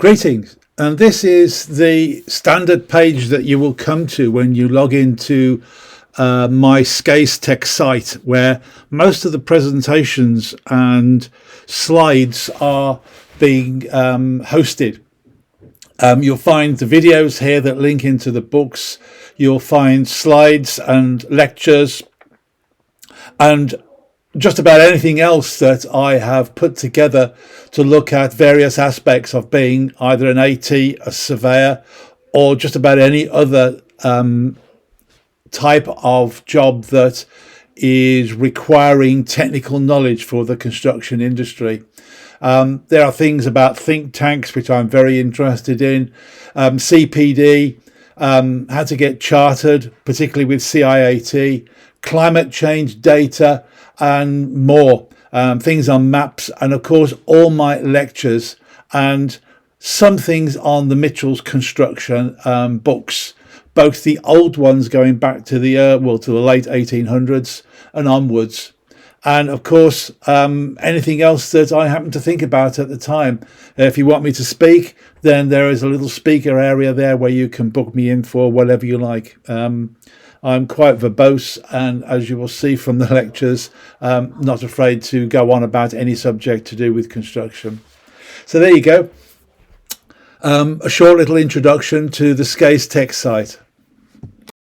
Greetings, and this is the standard page that you will come to when you log into my ScaysTech site, where most of the presentations and slides are being hosted. You'll find the videos here that link into the books. You'll find slides and lectures and just about anything else that I have put together to look at various aspects of being either an AT, a surveyor, or just about any other type of job that is requiring technical knowledge for the construction industry. There are things about think tanks, which I'm very interested in, CPD, how to get chartered, particularly with CIAT, climate change data, and more, things on maps, and of course all my lectures and some things on the Mitchell's construction books, both the old ones going back to the to the late 1800s and onwards, and of course anything else that I happen to think about at the time. If you want me to speak, then there is a little speaker area there where you can book me in for whatever you like. I'm quite verbose, and as you will see from the lectures, not afraid to go on about any subject to do with construction. So there you go, a short little introduction to the ScaysTech site.